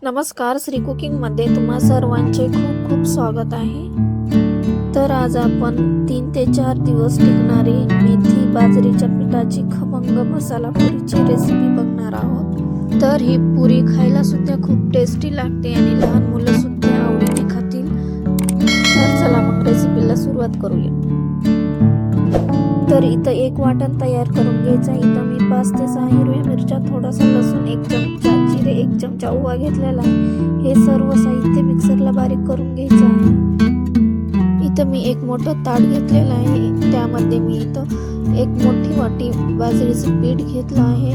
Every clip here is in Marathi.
नमस्कार, श्री कुकिंग मध्ये तुम्हा सर्वांचे खूप खूप स्वागत आहे। तर आज आपण 3 ते 4 दिवस टिकणारी मेथी बाजरीच्या पिठाची खमंग मसाला पुरीची रेसिपी बघणार आहोत। तर ही पुरी खायला सुद्धा खूप टेस्टी लागते आणि लहान मुलं सुद्धा आवडीने खातील। तर चला मग रेसिपीला सुरुवात करूया। तर इथं एक वाटण तयार करून घ्यायचा। इथं मी 5 ते 6 हिरव्या मिरच्या, थोडासा लसूण, 1 चमचा जिरे, 1 चमचा ओवा घेतलेला आहे। हे सर्व साहित्य मिक्सरला बारीक करून घ्यायचं आहे। इथं मी एक मोठं ताट घेतलेलं आहे। त्यामध्ये मी इथं एक मोठी वाटी बाजरीचं पीठ घेतलं आहे।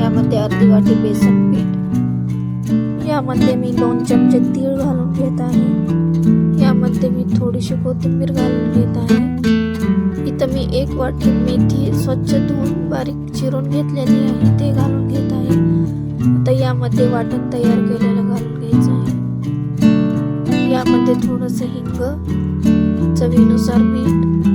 यामध्ये अर्धी वाटी बेसन पीठ, यामध्ये मी 2 चमचे तीळ घालून घेत आहे। यामध्ये मी थोडीशी कोथिंबीर घालून घेत आहे। इथं मी 1 वाटी मेथी स्वच्छ धुवून बारीक चिरून घेतलेली आहे, ते घालून घेत आहे। आता यामध्ये वाटण तयार केलेलं घालून घ्यायचं आहे। यामध्ये थोडंसं हिंग, चवीनुसार मीठ,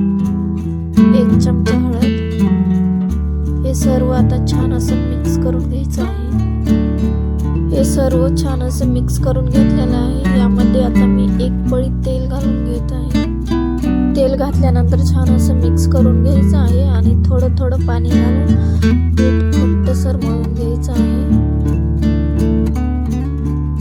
1 चमचा हळद, हे सर्व आता छान असं मिक्स करून घ्यायचं आहे। हे सर्व छान असं मिक्स करून घेतलेलं आहे। यामध्ये आता मी 1 पळी तेल घालून घेत आहे। तेल घातल्यानंतर छान असं मिक्स करून घ्यायचं आहे आणि थोडं थोडं पाणी घालून पीठ घट्टसर मळून घ्यायचं आहे।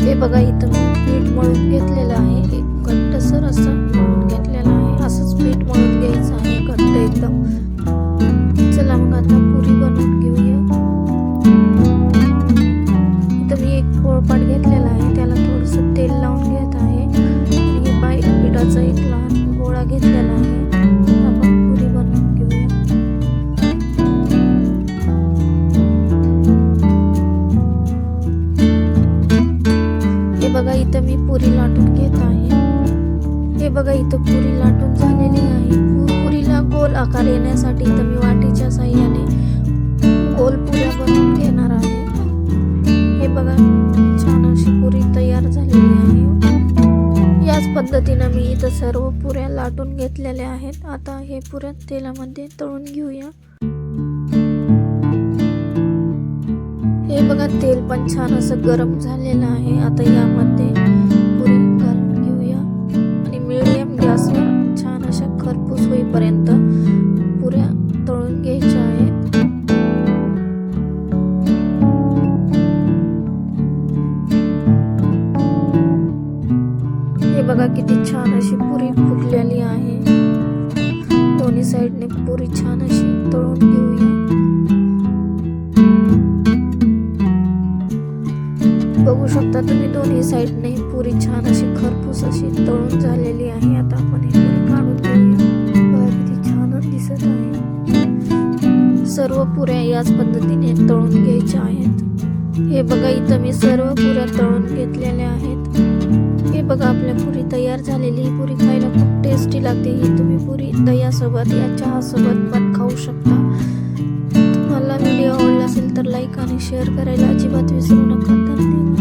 हे बघा, इथं मी पीठ मळून घेतलेलं आहे। एक घट्टसर असं मळून घेतलेलं आहे। असंच पीठ मळून घ्यायचं आहे, घट्ट एकदम। चला मग आता पुरी बनवून घेऊया। इथं मी एक पोळपाट घेतलेला आहे, त्याला थोडंसं तेल लावून घेत आहे आणि बारीक पिठाचा एक लहान गोळा घेतलेला आहे। आपण पुरी बनवून घेऊया। हे बघा, इथं मी पुरी लाटून घेत आहे। हे बघा, इथं पुरी लाटून झालेली आहे। पुरीला गोल आकार येण्यासाठी इथं मी वाटीच्या साहाय्याने गोल पुऱ्या बनवून घेणार आहे। हे बघा, छान अशी पुरी तयार झालेली आहे। याच पद्धतीने मी इथं सर्व पुऱ्या लाटून घेतलेल्या आहेत। आता हे पुऱ्या तेलामध्ये तळून घेऊया। हे बघा, तेल पण छान असं गरम झालेलं आहे। आता यामध्ये पुरी घालून घेऊया आणि मीडियम गॅसवर छान अशा खरपूस होईपर्यंत पुऱ्या तळून घ्यायच्या आहेत। हे बघा, किती छान अशी पुरी फुगलेली आहे। दोन्ही साइडने पुरी छान अशी तळून घेऊया। बघू शकता तुम्ही, दोन्ही साइडने पुरी छान अशी खरपूस अशी तळून झालेली आहे। आता आपण ही पुरी काढून घेऊया। बघा, किती छान दिसत आहे। सर्व पुऱ्या याच पद्धतीने तळून घ्यायच्या आहेत। हे बघा, इथं मी सर्व पुऱ्या तळून घेतलेल्या आहेत। हे बघा, आपल्या पुरी तयार झालेली। ही पुरी खायला खूप टेस्टी लागते। ही तुम्ही पुरी दह्यासोबत या चहासोबत पण खाऊ शकता। तुम्हाला व्हिडिओ आवडला असेल तर लाईक आणि शेअर करायला अजिबात विसरू नका। धन्यवाद।